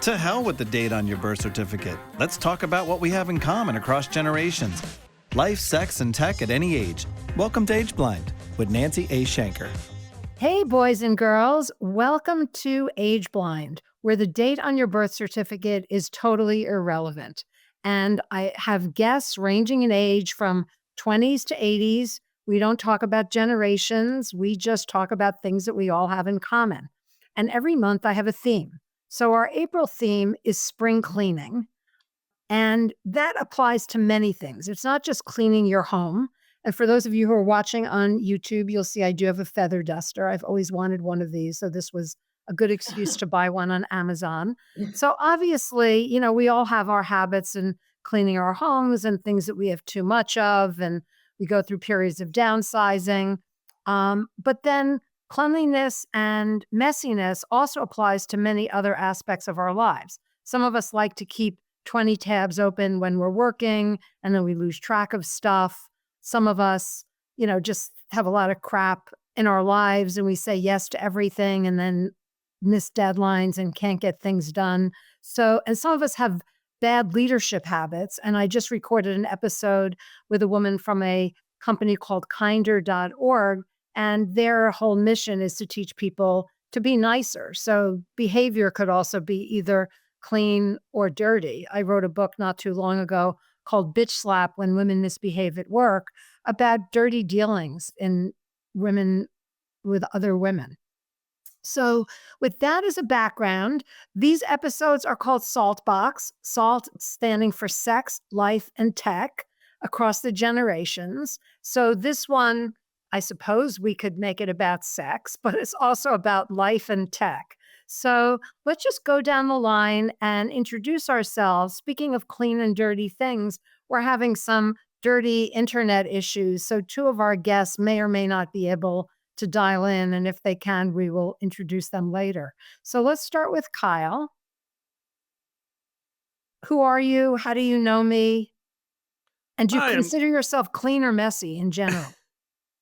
To hell with the date on your birth certificate. Let's talk about what we have in common across generations. Life, sex, and tech at any age. Welcome to Age Blind with Nancy Shenker. Hey, boys and girls. Welcome to Age Blind, where the date on your birth certificate is totally irrelevant. And I have guests ranging in age from 20s to 80s. We don't talk about generations. We just talk about things that we all have in common. And every month I have a theme. So our April theme is spring cleaning. And that applies to many things. It's not just cleaning your home. And for those of you who are watching on YouTube, you'll see I do have a feather duster. I've always wanted one of these. So this was a good excuse to buy one on Amazon. So obviously, we all have our habits in cleaning our homes and things that we have too much of. And we go through periods of downsizing. But then cleanliness and messiness also applies to many other aspects of our lives. Some of us like to keep 20 tabs open when we're working, and then we lose track of stuff. Some of us, just have a lot of crap in our lives, and we say yes to everything and then miss deadlines and can't get things done. And some of us have bad leadership habits. And I just recorded an episode with a woman from a company called kinder.org. And their whole mission is to teach people to be nicer. So behavior could also be either clean or dirty. I wrote a book not too long ago called Bitch Slap When Women Misbehave at Work about dirty dealings in women with other women. So with that as a background, these episodes are called Salt Box, SALT standing for sex, life, and tech across the generations. So this one, I suppose we could make it about sex, but it's also about life and tech. So let's just go down the line and introduce ourselves. Speaking of clean and dirty things, we're having some dirty internet issues. So two of our guests may or may not be able to dial in. And if they can, we will introduce them later. So let's start with Kyle. Who are you? How do you know me? And do you consider yourself clean or messy in general?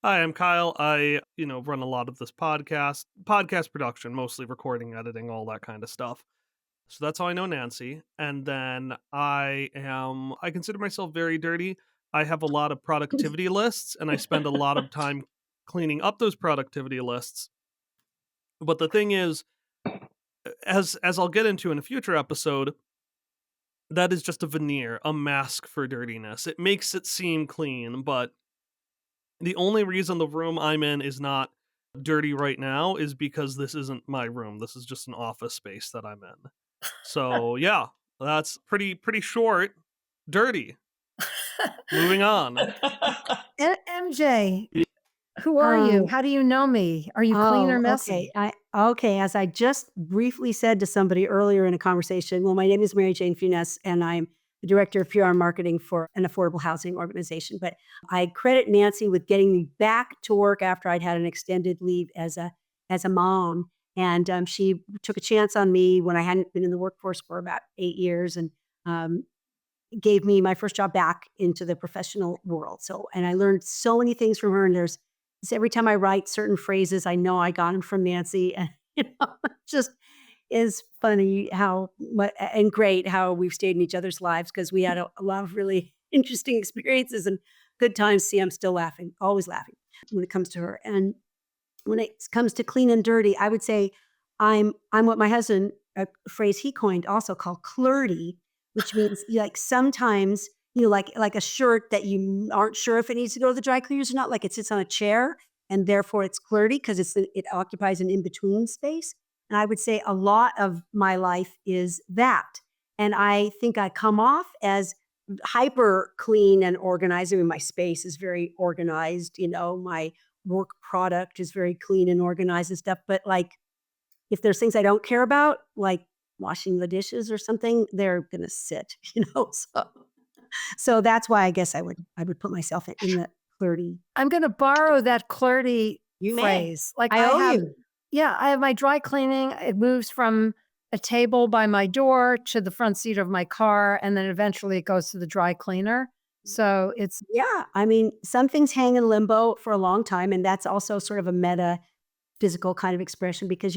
Hi, I'm Kyle. I, run a lot of this podcast production, mostly recording, editing, all that kind of stuff. So that's how I know Nancy. And then I consider myself very dirty. I have a lot of productivity lists, and I spend a lot of time cleaning up those productivity lists. But the thing is, as I'll get into in a future episode, that is just a veneer, a mask for dirtiness. It makes it seem clean, but the only reason the room I'm in is not dirty right now is because this isn't my room. This is just an office space that I'm in. So yeah, that's pretty short. Dirty. Moving on. MJ, who are you? How do you know me? Are you clean or messy? Okay. As I just briefly said to somebody earlier in a conversation, well, my name is Mary Jane Funes, and I'm the director of PR marketing for an affordable housing organization. But I credit Nancy with getting me back to work after I'd had an extended leave as a mom. And she took a chance on me when I hadn't been in the workforce for about 8 years, and gave me my first job back into the professional world. And I learned so many things from her. And every time I write certain phrases, I know I got them from Nancy. And it just is funny and great how we've stayed in each other's lives, because we had a lot of really interesting experiences and good times. See, I'm still laughing, always laughing when it comes to her. And when it comes to clean and dirty, I would say I'm what my husband, a phrase he coined also, called clerty, which means like sometimes, like a shirt that you aren't sure if it needs to go to the dry cleaners or not, like it sits on a chair and therefore it's clerty because it occupies an in-between space. And I would say a lot of my life is that. And I think I come off as hyper clean and organized. I mean, my space is very organized, my work product is very clean and organized and stuff. But like, if there's things I don't care about, like washing the dishes or something, they're going to sit, So that's why I guess I would put myself in the clerty. I'm going to borrow that clerty phrase. Like I owe you. Yeah, I have my dry cleaning. It moves from a table by my door to the front seat of my car, and then eventually it goes to the dry cleaner. So it's... Yeah, I mean, some things hang in limbo for a long time, and that's also sort of a meta physical kind of expression because,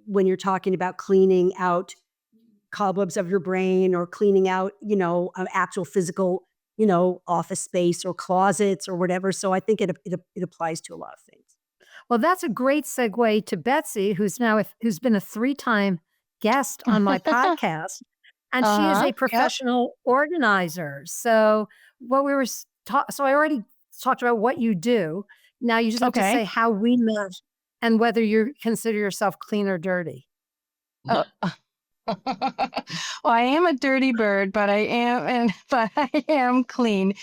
when you're talking about cleaning out cobwebs of your brain or cleaning out, an actual physical, office space or closets or whatever. So I think it applies to a lot of things. Well, that's a great segue to Betsy, who's been a 3-time guest on my podcast, and she is a Yep. professional organizer. So so I already talked about what you do. Now you just have to Okay. say how we met and whether you consider yourself clean or dirty. Uh, Well, I am a dirty bird, but I am clean.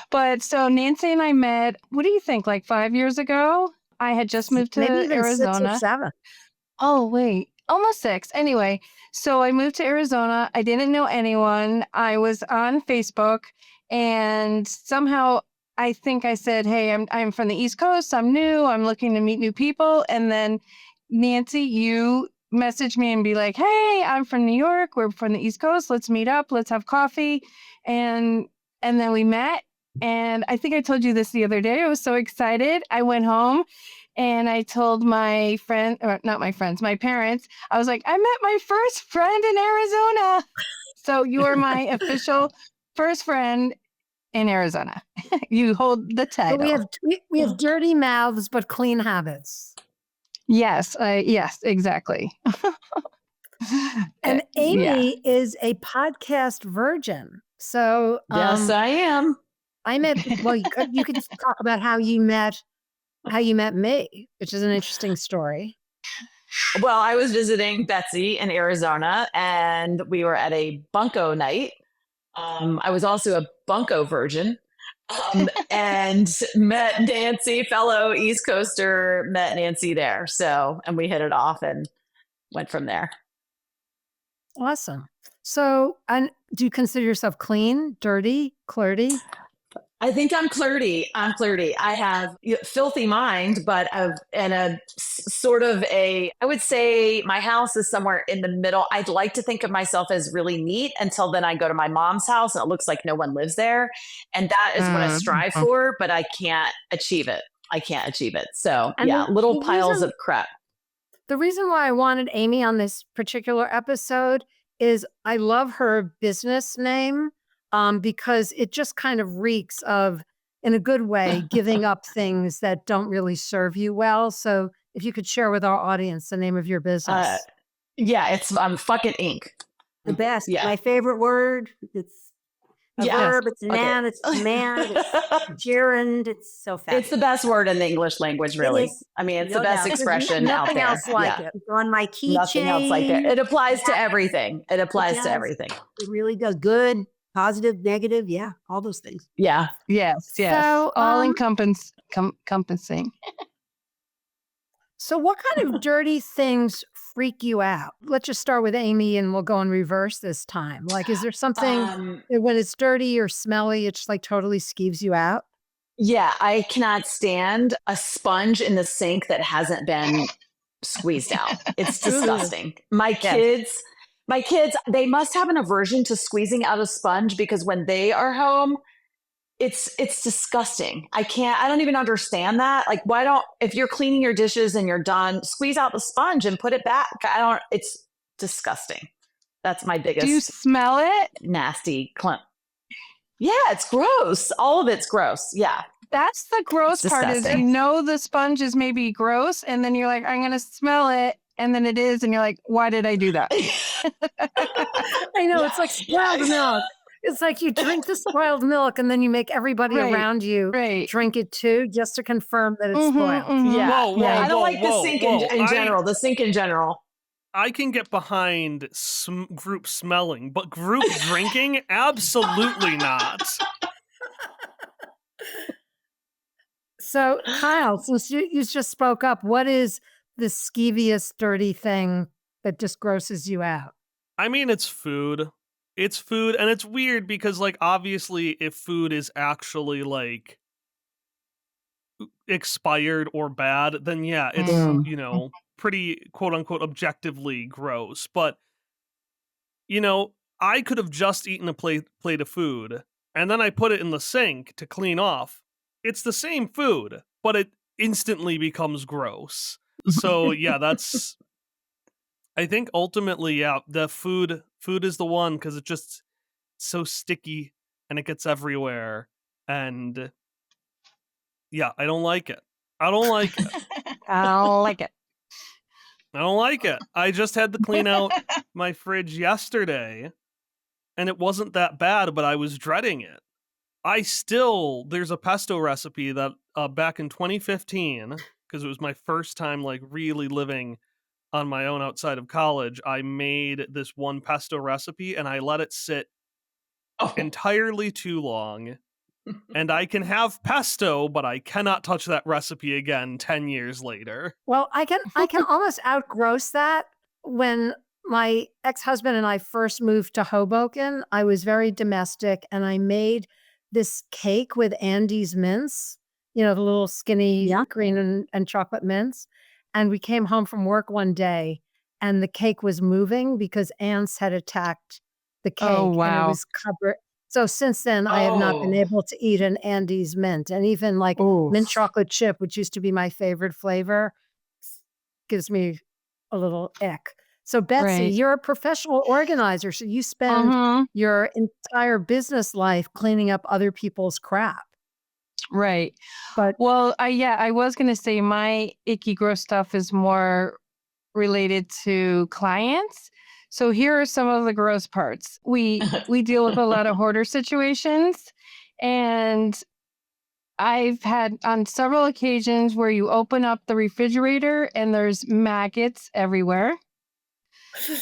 But so Nancy and I met, what do you think, like 5 years ago? I had just moved to Maybe even 6 or Arizona. 7. Oh, wait, almost 6. Anyway, so I moved to Arizona. I didn't know anyone. I was on Facebook, and somehow I think I said, "Hey, I'm from the East Coast. I'm new. I'm looking to meet new people." And then Nancy, you message me and be like, "Hey, I'm from New York. We're from the East Coast. Let's meet up. Let's have coffee." And then we met. And I think I told you this the other day. I was so excited. I went home and I told my friend, or not my friends, my parents, I was like, "I met my first friend in Arizona." So you are my official first friend in Arizona. You hold the But title. we have dirty mouths but clean habits. Yes, exactly. And Yeah. Amy is a podcast virgin. So Yes, I am. I met. Well, you could talk about how you met me, which is an interesting story. Well, I was visiting Betsy in Arizona, and we were at a bunko night. I was also a bunko virgin, and met Nancy, fellow East Coaster, met Nancy there. So, and we hit it off and went from there. Awesome. So, and do you consider yourself clean, dirty, clarty? I think I'm flirty. I have filthy mind, but I would say my house is somewhere in the middle. I'd like to think of myself as really neat until then I go to my mom's house and it looks like no one lives there. And that is what I strive for, but I can't achieve it. So And yeah, the little piles reason- of crap. The reason why I wanted Amy on this particular episode is I love her business name because it just kind of reeks of, in a good way, giving up things that don't really serve you well. So if you could share with our audience the name of your business. Yeah, it's fucking ink. The best. Yeah. My favorite word. It's a verb. It's a Okay. noun. It's a command. It's gerund. It's so fast. It's the best word in the English language, really. is. I mean, it's No the best doubt. There's expression out nothing there. else like Yeah. it. It's on my keychain. Nothing else like it. It applies to everything. It applies does. to everything. It really does. Good, positive, negative. Yeah, all those things. Yeah. Yes. So, all encompassing. So what kind of dirty things freak you out? Let's just start with Amy and we'll go in reverse this time. Like, is there something that when it's dirty or smelly, it just like totally skeeves you out? Yeah, I cannot stand a sponge in the sink that hasn't been squeezed out. It's disgusting. My kids, they must have an aversion to squeezing out a sponge because when they are home, it's disgusting. I don't even understand that. Like, if you're cleaning your dishes and you're done, squeeze out the sponge and put it back. It's disgusting. That's my biggest. Do you smell it? Nasty clump. Yeah, it's gross. All of it's gross. Yeah. That's the gross It's part is disgusting. the sponge is maybe gross and then you're like, I'm going to smell it. And then it is. And you're like, why did I do that? I know, it's like spoiled milk. It's like you drink the spoiled milk and then you make everybody Right, around you right. drink it too, just to confirm that it's Mhm, spoiled. mhm. Yeah. Whoa, whoa, I don't whoa, like the whoa, sink whoa. in general. The sink in general. I can get behind group smelling, but group drinking, absolutely not. So Kyle, since you just spoke up, what is the skeeviest dirty thing that just grosses you out? I mean, it's food. It's food, and it's weird because, like, obviously, if food is actually, like, expired or bad, then yeah, it's, pretty, quote-unquote, objectively gross. But, I could have just eaten a plate of food, and then I put it in the sink to clean off. It's the same food, but it instantly becomes gross. So, yeah, that's... I think ultimately, yeah, the food Food is the one because it's just so sticky and it gets everywhere. And yeah, I don't like it. I don't like it. I don't like it. I don't like it. I just had to clean out my fridge yesterday, and it wasn't that bad, but I was dreading it. There's a pesto recipe that back in 2015, because it was my first time like really living on my own outside of college, I made this one pesto recipe and I let it sit entirely too long. And I can have pesto, but I cannot touch that recipe again 10 years later. Well, I can almost outgross that. When my ex-husband and I first moved to Hoboken, I was very domestic and I made this cake with Andes mints, the little skinny Yeah. green and chocolate mints. And we came home from work one day and the cake was moving because ants had attacked the cake. Oh, And it wow. was covered. So since then, I have not been able to eat an Andes mint. And even like Ooh. mint chocolate chip, which used to be my favorite flavor, gives me a little ick. So Betsy, Right. you're a professional organizer. So you spend Mhm. your entire business life cleaning up other people's crap. Right. But Well, I was going to say my icky gross stuff is more related to clients. So here are some of the gross parts. We deal with a lot of hoarder situations, and I've had on several occasions where you open up the refrigerator and there's maggots everywhere.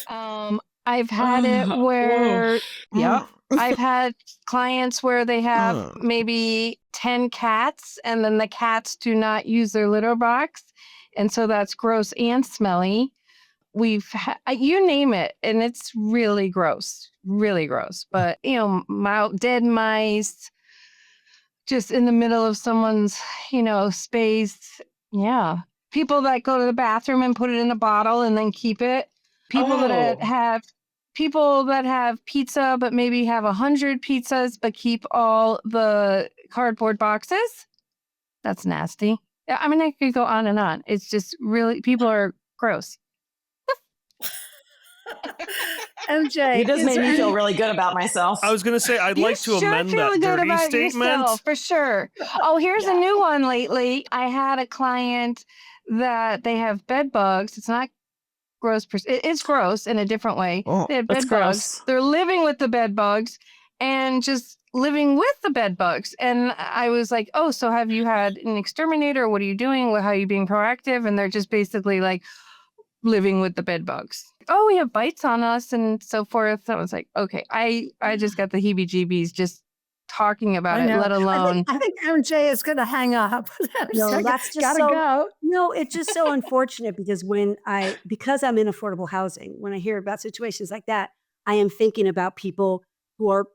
I've had it where, yep, I've had clients where they have maybe 10 cats and then the cats do not use their litter box. And so that's gross and smelly. You name it, and it's really gross. But, dead mice just in the middle of someone's, space. Yeah. People that go to the bathroom and put it in a bottle and then keep it. People that have pizza, but maybe have 100 pizzas, but keep all the cardboard boxes. That's nasty. Yeah, I mean, I could go on and on. It's just really, people are gross. MJ, You just is made there me feel any- really good about myself. I was going to say, I'd You like to should amend feel that good dirty about statement. yourself, for sure. Oh, here's a new one lately. I had a client that they have bed bugs. It's not gross. It's gross in a different way. They had That's bed bugs. gross. They're living with the bed bugs and just living with the bed bugs. And I was like, oh, so have you had an exterminator? What are you doing? How are you being proactive? And they're just basically like living with the bed bugs. Oh, we have bites on us and so forth. I was like, okay, I just got the heebie-jeebies just talking about I it, know. let alone. I think MJ is going to hang up. No, that's just gotta so, go. No, it's just so unfortunate because because I'm in affordable housing, when I hear about situations like that, I am thinking about people who are,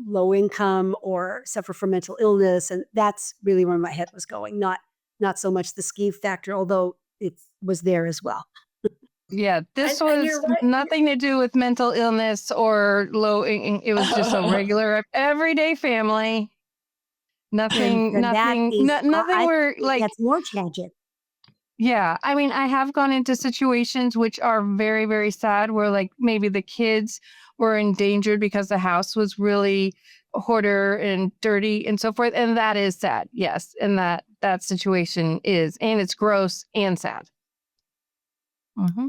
low income or suffer from mental illness. And that's really where my head was going. Not so much the skeeve factor, although it was there as well. Yeah, this And was you're right. nothing to do with mental illness or it was just a regular everyday family. Nothing, Then that nothing, is, nothing I where think like, that's more tragic. yeah. I mean, I have gone into situations which are very, very sad where like maybe the kids were endangered because the house was really hoarder and dirty and so forth. And that is sad. Yes. And that situation is, and it's gross and sad. Mm-hmm.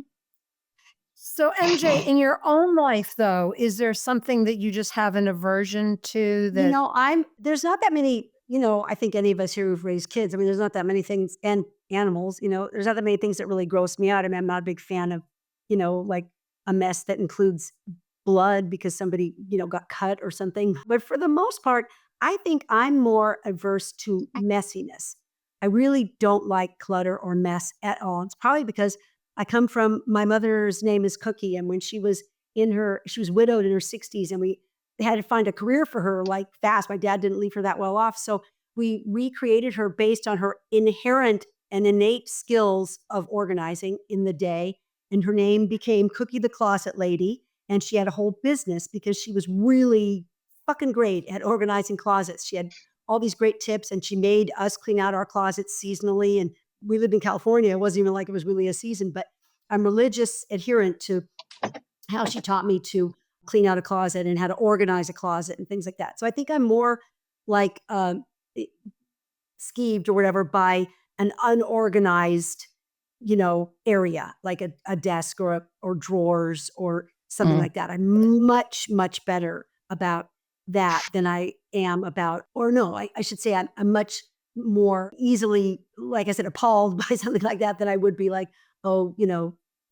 So MJ, in your own life, though, is there something that you just have an aversion to that? There's not that many, I think any of us here who've raised kids, I mean, there's not that many things, and animals, there's not that many things that really gross me out. I mean, I'm not a big fan of, like a mess that includes blood because somebody, got cut or something. But for the most part, I think I'm more averse to messiness. I really don't like clutter or mess at all. It's probably because I come from, my mother's name is Cookie. And when she was she was widowed in her 60s and they had to find a career for her like fast. My dad didn't leave her that well off. So we recreated her based on her inherent and innate skills of organizing in the day. And her name became Cookie the Closet Lady. And she had a whole business because she was really fucking great at organizing closets. She had all these great tips and she made us clean out our closets seasonally. And we lived in California. It wasn't even like it was really a season, but I'm religious adherent to how she taught me to clean out a closet and how to organize a closet and things like that. So I think I'm more like skeeved or whatever by an unorganized, area, like a desk or drawers or something like that. I'm much, much better about that than I am about, or no, I should say I'm much more easily, like I said, appalled by something like that than I would be like, oh,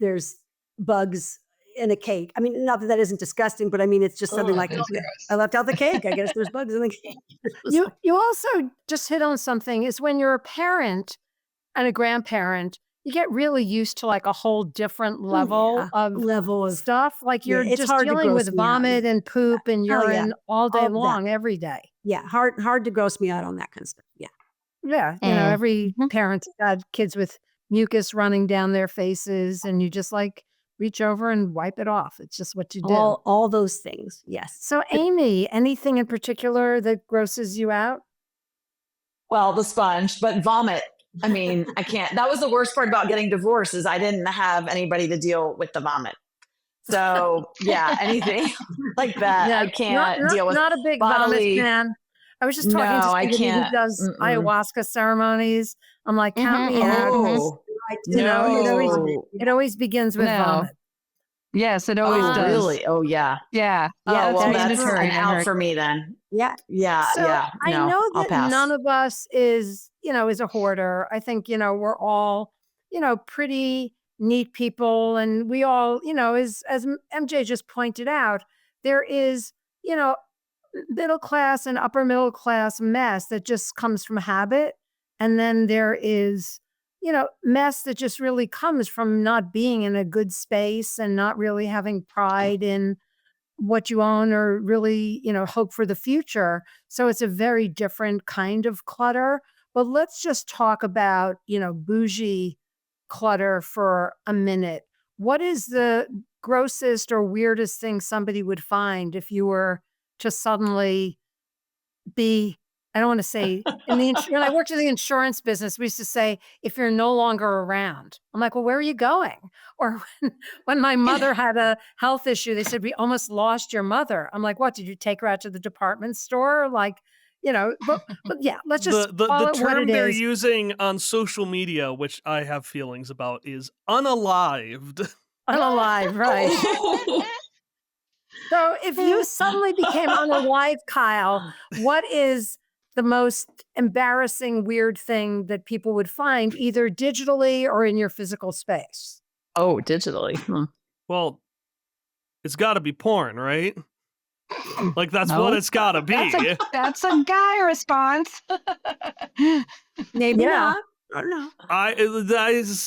there's bugs in a cake. I mean, not that isn't disgusting, but I mean, it's just something like, oh, I left out the cake. I guess there's bugs in the cake. You also just hit on something is when you're a parent and a grandparent, you get really used to like a whole different level of stuff. Like you're just dealing with vomit and poop and urine all day long, every day. Yeah. Hard to gross me out on that kind of stuff. Yeah. Yeah. Every parent's got kids with mucus running down their faces and you just like reach over and wipe it off. It's just what you do. All those things. Yes. So Amy, anything in particular that grosses you out? Well, the sponge, but vomit. I mean, I can't. That was the worst part about getting divorced is I didn't have anybody to deal with the vomit. So yeah, anything like that, yeah, I can't deal with. Not a big vomit fan. I was just talking to somebody who does ayahuasca ceremonies. I'm like, count me out. It always begins with vomit. Yes, it always does. Really? Oh, yeah. Yeah. Oh, well, that's an out for me then. Yeah. Yeah. So yeah. I know that none of us is a hoarder. I think, we're all, pretty neat people. And we all, as MJ just pointed out, there is, middle class and upper middle class mess that just comes from habit. And then there is, mess that just really comes from not being in a good space and not really having pride in what you own or really, hope for the future. So it's a very different kind of clutter. But let's just talk about, bougie clutter for a minute. What is the grossest or weirdest thing somebody would find if you were to suddenly be, I don't want to say, when I worked in the insurance business, we used to say, if you're no longer around. I'm like, well, where are you going? Or when my mother had a health issue, they said, we almost lost your mother. I'm like, what, did you take her out to the department store? Like, but yeah, let's just the term they're using on social media, which I have feelings about, is unalived. Unalive, right. So if you suddenly became unalive, Kyle, what is the most embarrassing, weird thing that people would find either digitally or in your physical space? Oh, digitally. Well, it's got to be porn, right? Like that's what it's got to be. That's a guy response. Maybe not. I don't know.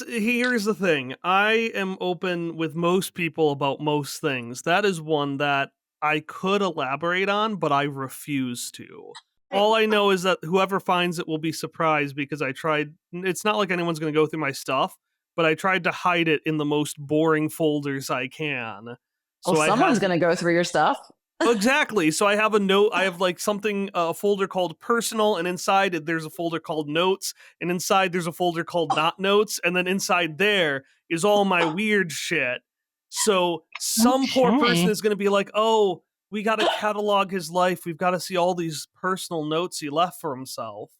Here's the thing. I am open with most people about most things. That is one that I could elaborate on, but I refuse to. All I know is that whoever finds it will be surprised because I tried. It's not like anyone's going to go through my stuff, but I tried to hide it in the most boring folders I can. So someone's going to go through your stuff. Exactly. So I have a note. I have like a folder called personal, and inside there's a folder called notes, and inside there's a folder called not notes, and then inside there is all my weird shit. So some poor person is going to be like, oh, we got to catalog his life. We've got to see all these personal notes he left for himself.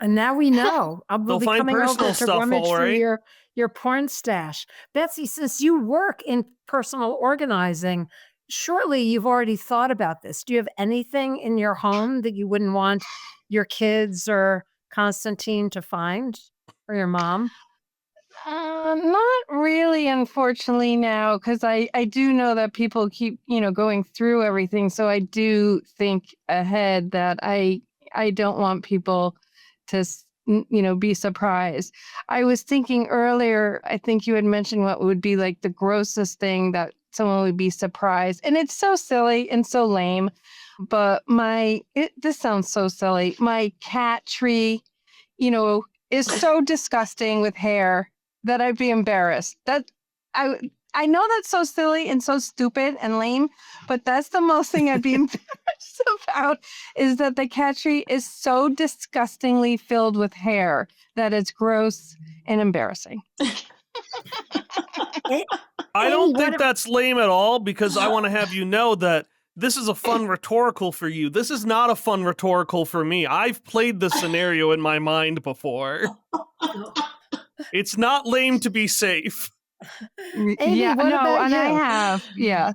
And now we know. They'll find personal stuff, all right. Your porn stash. Betsy, since you work in personal organizing, surely you've already thought about this. Do you have anything in your home that you wouldn't want your kids or Constantine to find, or your mom? Not really, unfortunately, now, because I do know that people keep, going through everything. So I do think ahead that I don't want people to, be surprised. I was thinking earlier, I think you had mentioned what would be like the grossest thing that someone would be surprised. And it's so silly and so lame, but this sounds so silly. My cat tree, is so disgusting with hair that I'd be embarrassed. That I know that's so silly and so stupid and lame, but that's the most thing I'd be embarrassed about, is that the cat tree is so disgustingly filled with hair that it's gross and embarrassing. I don't think that's lame at all, because I want to have you know that this is a fun rhetorical for you. This is not a fun rhetorical for me. I've played this scenario in my mind before. It's not lame to be safe. Amy, yeah, what no, about and you? I have, yeah.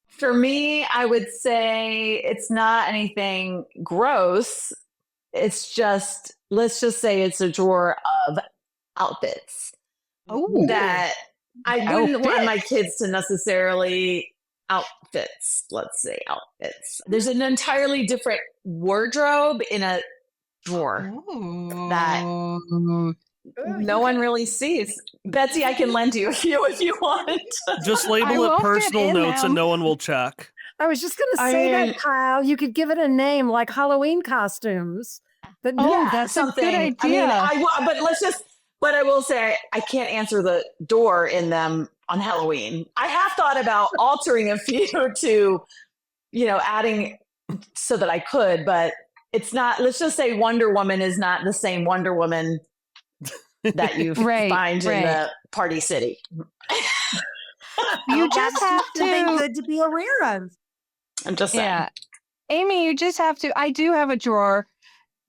For me, I would say it's not anything gross. It's just, let's just say it's a drawer of outfits Oh, that I wouldn't want my kids to necessarily outfits. Let's say outfits. There's an entirely different wardrobe in a drawer that no one really sees. Betsy, I can lend you a few if you want. Just I label it will fit personal in notes them. and no one will check. I was just going to say that, Kyle. You could give it a name like Halloween costumes. But no, Oh, that's a good idea. But but I will say I can't answer the door in them on Halloween. I have thought about altering a few to, adding so that I could, but it's not, let's just say Wonder Woman is not the same Wonder Woman that you find in the Party City. You just have something to. good to be aware of. I'm just saying. Yeah. Amy, you just have to. I do have a drawer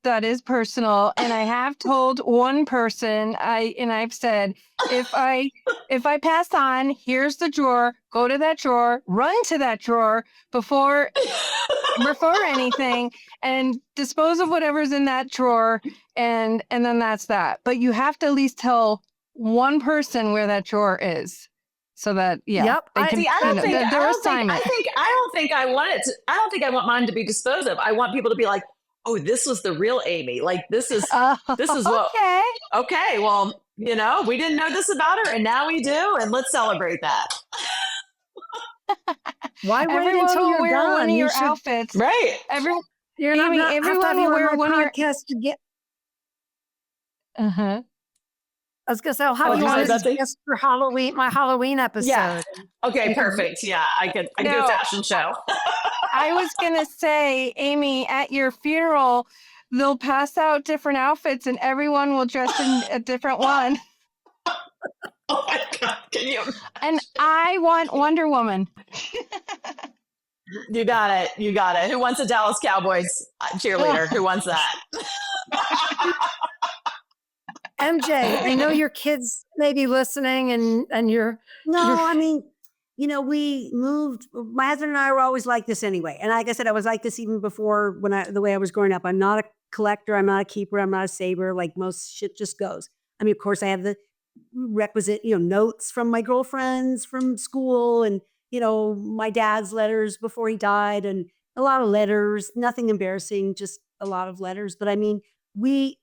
that is personal, and I have told one person, I've said, if I pass on, here's the drawer, go to that drawer, run to that drawer before anything, and dispose of whatever's in that drawer, and then that's that. But you have to at least tell one person where that drawer is. So that Yep. I don't think I want mine to be disposed of. I want people to be like, oh, this was the real Amy. Like this is what. Okay. Well, we didn't know this about her, and now we do, and let's celebrate that. Why wait everyone until will you're wear done? one of your outfits, right? Everyone will wear one of your podcast to get. Uh-huh. I was gonna say, I'll have you on as a guest for Halloween, my Halloween episode. Yeah. Okay, perfect. Yeah, I could do a fashion show. I was gonna say, Amy, at your funeral, they'll pass out different outfits, and everyone will dress in a different one. Oh my God! Can you? And I want Wonder Woman. You got it. Who wants a Dallas Cowboys cheerleader? Who wants that? MJ, I know your kids may be listening, and you're. I mean, we moved. My husband and I were always like this anyway. And like I said, I was like this even before the way I was growing up. I'm not a collector. I'm not a keeper. I'm not a saver. Like most shit just goes. I mean, of course, I have the requisite, notes from my girlfriends from school, and my dad's letters before he died, and a lot of letters. Nothing embarrassing, just a lot of letters. But I mean, we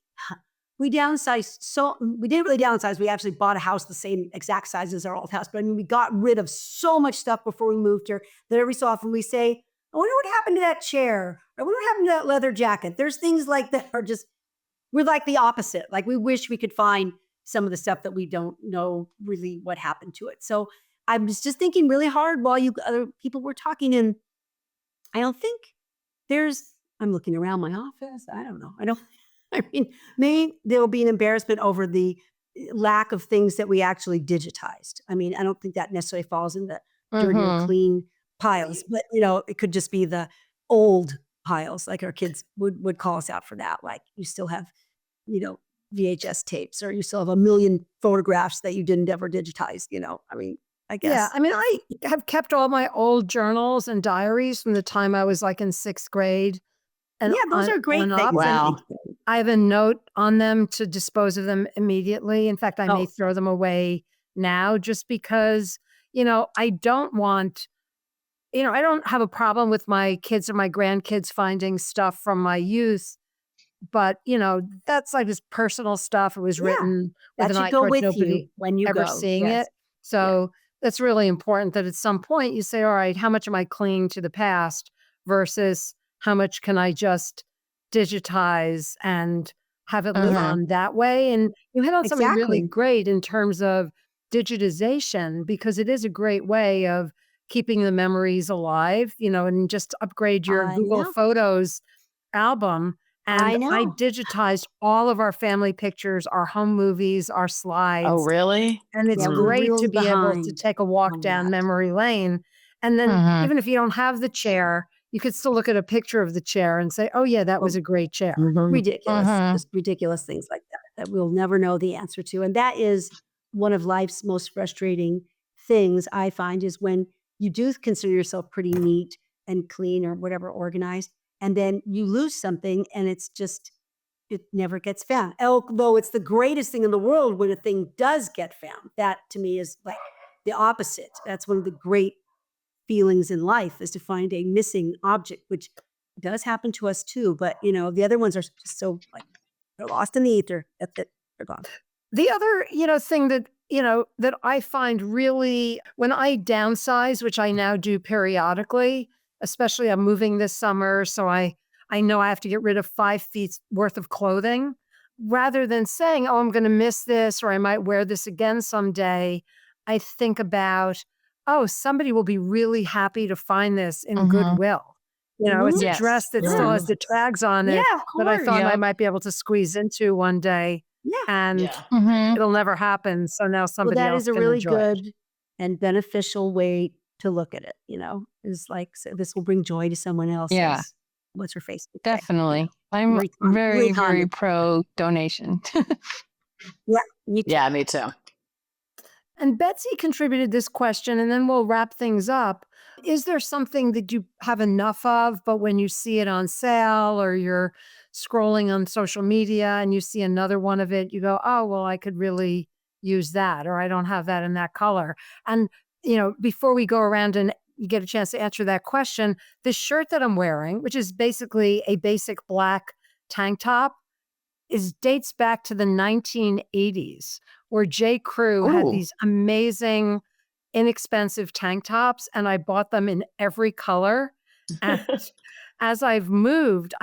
downsized. So we didn't really downsize. We actually bought a house the same exact size as our old house. But I mean, we got rid of so much stuff before we moved here that every so often we say, I wonder what happened to that chair. I wonder what happened to that leather jacket. There's things like that are just, we're like the opposite. Like we wish we could find some of the stuff that we don't know really what happened to it. So I was just thinking really hard while you other people were talking, and I don't think I'm looking around my office. I don't know. I mean, maybe there will be an embarrassment over the lack of things that we actually digitized. I mean, I don't think that necessarily falls in the dirty or clean piles, but it could just be the old piles. Like our kids would call us out for that. Like you still have, VHS tapes, or you still have a million photographs that you didn't ever digitize. I mean, I guess. Yeah, I mean, I have kept all my old journals and diaries from the time I was like in 6th grade. And those are great things. Wow. I have a note on them to dispose of them immediately. In fact, I may throw them away now just because, I don't want, I don't have a problem with my kids or my grandkids finding stuff from my youth. But, that's like this personal stuff. It was written with an eye towards nobody when you ever go. seeing it. So that's really important that at some point you say, all right, how much am I clinging to the past versus how much can I just digitize and have it live on that way? And you hit on something really great in terms of digitization, because it is a great way of keeping the memories alive, and just upgrade your Google Photos album I And I know. digitized all of our family pictures, our home movies, our Oh, slides. really? And it's Yeah, we're great to reels be able to behind take a walk on down that. memory lane. And then Mhm. even if you don't have the chair, you could still look at a picture of the chair and say, oh, yeah, that was Well, a great chair. ridiculous, Mhm. just ridiculous things like that we'll never know the answer to. And that is one of life's most frustrating things I find is when you do consider yourself pretty neat and clean or whatever, organized, and then you lose something and it never gets found. Although it's the greatest thing in the world when a thing does get found. That to me is like the opposite. That's one of the great feelings in life is to find a missing object, which does happen to us too. But the other ones are just so like they're lost in the ether. That's it. They're gone. The other, thing that I find really when I downsize, which I now do periodically, especially I'm moving this summer, so I know I have to get rid of 5 feet worth of clothing. Rather than saying, "Oh, I'm going to miss this," or "I might wear this again someday," I think about, "Oh, somebody will be really happy to find this in Mhm. Goodwill." It's a Mhm. Yes. dress that still Yeah. has the tags on Yeah, it of that I course. thought I Yep. might be able to squeeze into one day. Yeah. And Yeah. Mhm. it'll never happen, so now Well, somebody that else is a can really enjoy it. good and beneficial way to look at it, is like, so this will bring joy to someone else Yeah, as what's her face would say, definitely. I'm Marie very, very Kondo. pro donation. Yeah, me too. Yeah, me too. And Betsy contributed this question, and then we'll wrap things up. Is there something that you have enough of, but when you see it on sale or you're scrolling on social media and you see another one of it, you go, oh, well, I could really use that, or I don't have that in that color. And, before we go around and you get a chance to answer that question, this shirt that I'm wearing, which is basically a basic black tank top, dates back to the 1980s, where J. Crew had Ooh. these amazing, inexpensive tank tops, and I bought them in every color. And as I've moved,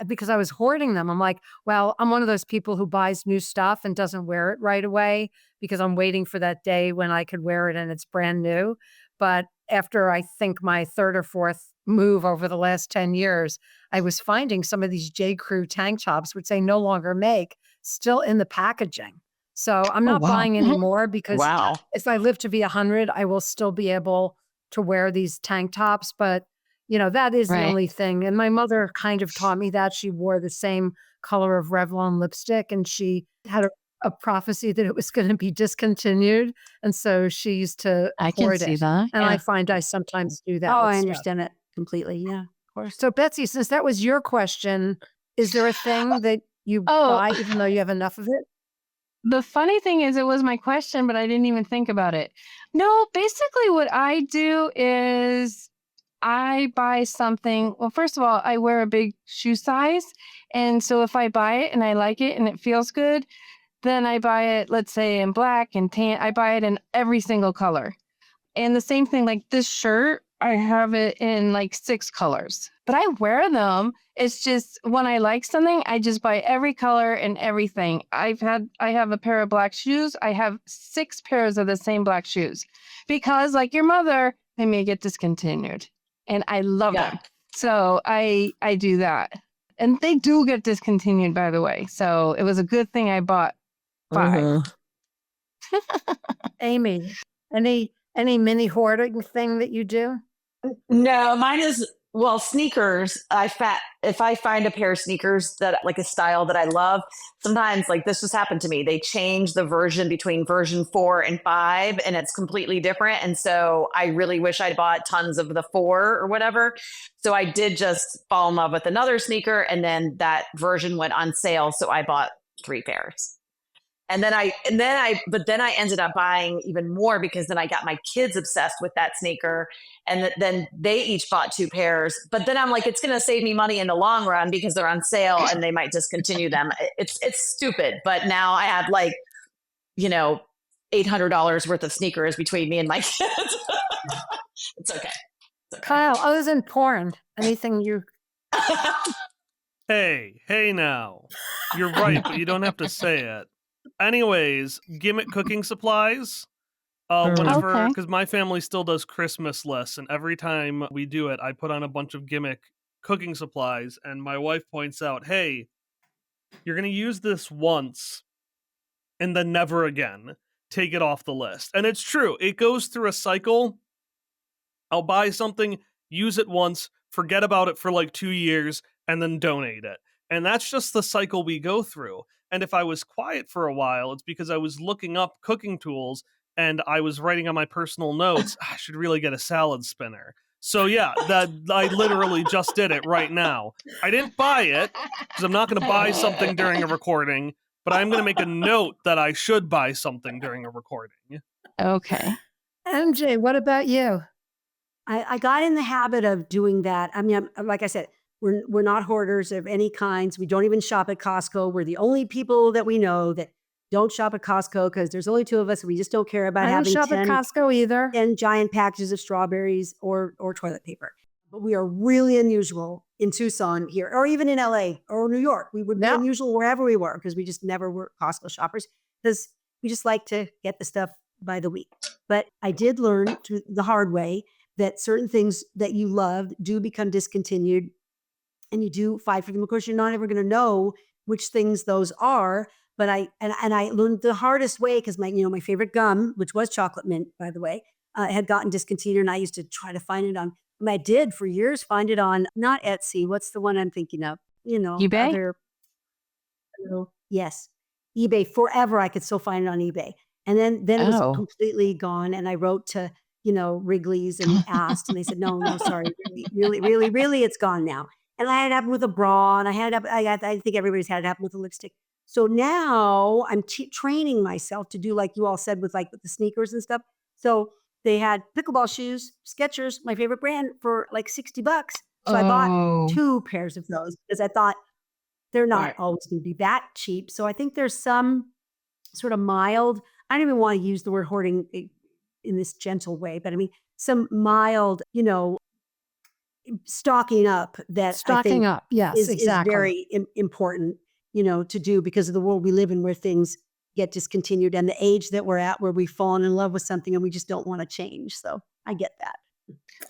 because I was hoarding them, I'm like, well, I'm one of those people who buys new stuff and doesn't wear it right away because I'm waiting for that day when I could wear it and it's brand new. But after I think my third or fourth move over the last 10 years, I was finding some of these J. Crew tank tops, which they no longer make, still in the packaging. So I'm Oh, not wow. buying any more because Wow. if I live to be 100, I will still be able to wear these tank tops. But, that is the Right. only thing. And my mother kind of taught me that. She wore the same color of Revlon lipstick and she had a prophecy that it was going to be discontinued. And so she used to I can hoard see it. that. And Yeah. I find I sometimes do that Oh, with I stuff. understand it completely. Yeah, of course. So Betsy, since that was your question, is there a thing that you Oh, buy even though you have enough of it? the funny thing is it was my question, but I didn't even think about it. No, basically what I do is I buy something. Well, first of all, I wear a big shoe size. And so if I buy it and I like it and it feels good, then I buy it, let's say in black and tan. I buy it in every single color. And the same thing, like this shirt, I have it in like 6 colors, but I wear them. It's just when I like something, I just buy every color and everything. I have a pair of black shoes. I have 6 pairs of the same black shoes because, like your mother, they may get discontinued, and I love Yeah. them. So I do that, and they do get discontinued, by the way. So it was a good thing I bought 5. Mhm. Amy, any mini hoarding thing that you do? No, mine is sneakers. If I find a pair of sneakers that like a style that I love, sometimes like this just happened to me. They change the version between version 4 and 5 and it's completely different. And so I really wish I'd bought tons of the 4 or whatever. So I did just fall in love with another sneaker and then that version went on sale. So I bought 3 pairs. But then I ended up buying even more because then I got my kids obsessed with that sneaker and then they each bought 2 pairs. But then I'm like, it's going to save me money in the long run because they're on sale and they might discontinue them. It's stupid. But now I have like, $800 worth of sneakers between me and my kids. It's okay. Kyle, other than porn, anything you Hey now. You're right, but you don't have to say it. Anyways, gimmick cooking supplies. Whenever, Okay. because my family still does Christmas lists, and every time we do it, I put on a bunch of gimmick cooking supplies, and my wife points out, hey, You're going to use this once and then never again. Take it off the list. And it's true. It goes through a cycle. I'll buy something, use it once, forget about it for like 2 years, and then donate it. And that's just the cycle we go through. And if I was quiet for a while, it's because I was looking up cooking tools and I was writing on my personal notes, I should really get a salad spinner. So yeah, that I literally just did it right now. I didn't buy it because I'm not going to buy something during a recording, but I'm going to make a note that I should buy something during a recording. Okay. MJ, what about you? I got in the habit of doing that. I mean, like I said, we're not hoarders of any kinds. We don't even shop at Costco. We're the only people that we know that don't shop at Costco because there's only 2 of us. And we just don't care about I don't having shop 10, at Costco either. 10 giant packages of strawberries or toilet paper. But we are really unusual in Tucson here, or even in LA or New York. We would be Yeah. unusual wherever we were because we just never were Costco shoppers because we just like to get the stuff by the week. But I did learn the hard way that certain things that you loved do become discontinued and you do fight for them. Of course, you're not ever going to know which things those are. But I learned the hardest way because my favorite gum, which was chocolate mint, by the way, had gotten discontinued. And I used to try to find it on, I did for years, find it on, not Etsy. What's the one I'm thinking of? eBay? Yes. eBay. Forever I could still find it on eBay. And then it was Oh. completely gone. And I wrote to, Wrigley's and asked, and they said, no, sorry, really, it's gone now. And I had it happen with a bra, and I think everybody's had it happen with a lipstick. So now I'm training myself to do like you all said with the sneakers and stuff. So they had pickleball shoes, Skechers, my favorite brand, for like $60. So I bought 2 pairs of those because I thought they're not always going to be that cheap. So I think there's some sort of mild, I don't even want to use the word hoarding in this gentle way, but I mean, some mild, stocking up that Stocking up, yes, is exactly. very important, to do because of the world we live in where things get discontinued and the age that we're at where we've fallen in love with something and we just don't want to change. So I get that.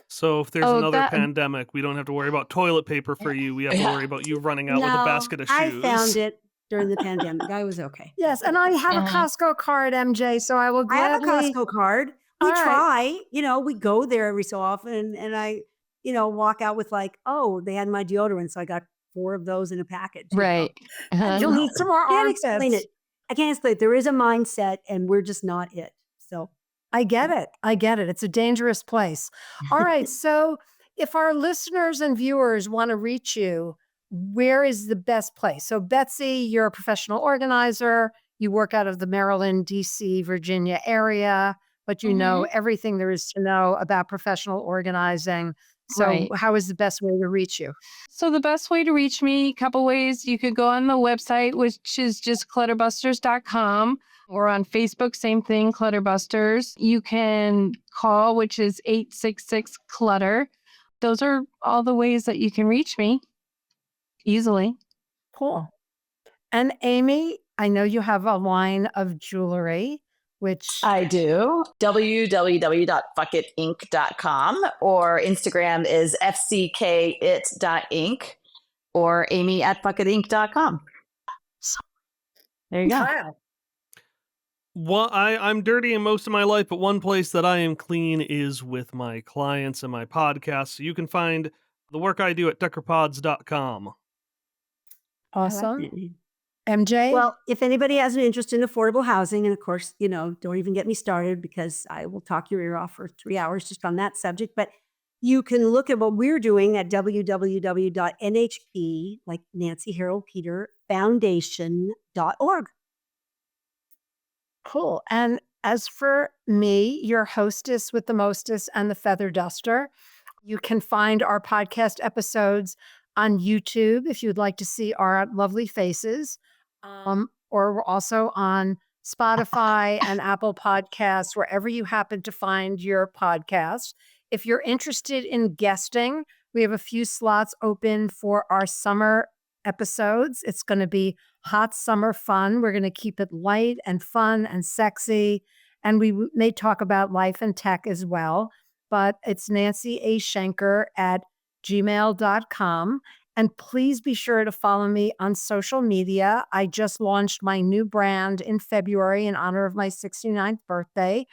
So if there's another pandemic, we don't have to worry about toilet paper for you. We have to worry about you running out with a basket of shoes. I found it during the pandemic. I was okay. Yes, and I have a Costco card, MJ, so I will gladly. I have a Costco card. We try, we go there every so often and I, walk out with they had my deodorant. So I got 4 of those in a packet. Right. You'll need some more I can't armpits. explain it. I can't explain it. There is a mindset and we're just not it. So I get it. It's a dangerous place. All right. So if our listeners and viewers want to reach you, where is the best place? So Betsy, you're a professional organizer. You work out of the Maryland, DC, Virginia area, but you know everything there is to know about professional organizing. So how is the best way to reach you? So the best way to reach me, a couple ways. You could go on the website, which is just clutterbusters.com, or on Facebook, same thing, Clutterbusters. You can call, which is 866-CLUTTER. Those are all the ways that you can reach me easily. Cool. And Amy, I know you have a line of jewelry, which I do. www.fuckitinc.com, or Instagram is fckit.inc, or amy@fuckitinc.com. There you go. Wow. Well, I'm dirty in most of my life, but one place that I am clean is with my clients and my podcast. So you can find the work I do at deckerpods.com. Awesome. MJ? Well, if anybody has an interest in affordable housing, and of course, don't even get me started because I will talk your ear off for 3 hours just on that subject. But you can look at what we're doing at www.nhp, like Nancy Harold Peter, foundation.org. Cool. And as for me, your hostess with the mostest and the feather duster, you can find our podcast episodes on YouTube if you'd like to see our lovely faces. Or we're also on Spotify and Apple Podcasts, wherever you happen to find your podcasts. If you're interested in guesting, we have a few slots open for our summer episodes. It's going to be hot summer fun. We're going to keep it light and fun and sexy. And we may talk about life and tech as well. But it's nancyashenker@gmail.com. And please be sure to follow me on social media. I just launched my new brand in February in honor of my 69th birthday.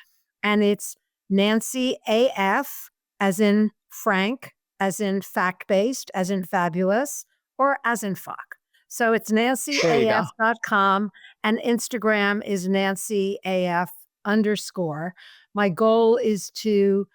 And it's Nancy AF, as in Frank, as in fact-based, as in fabulous, or as in fuck. So it's nancyaf.com, and Instagram is nancyaf_. My goal is to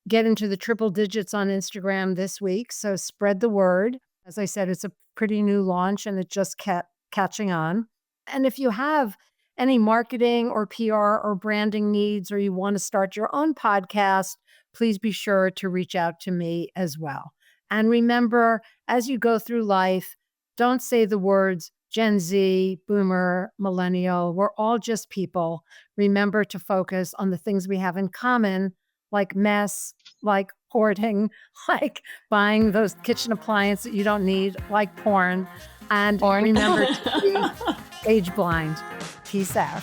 get into the triple digits on Instagram this week. So spread the word. As I said, it's a pretty new launch and it just kept catching on. And if you have any marketing or PR or branding needs, or you want to start your own podcast, please be sure to reach out to me as well. And remember, as you go through life, don't say the words Gen Z, Boomer, Millennial. We're all just people. Remember to focus on the things we have in common, like mess, like hoarding, like buying those kitchen appliances that you don't need, like porn. And remember to be age blind. Peace out.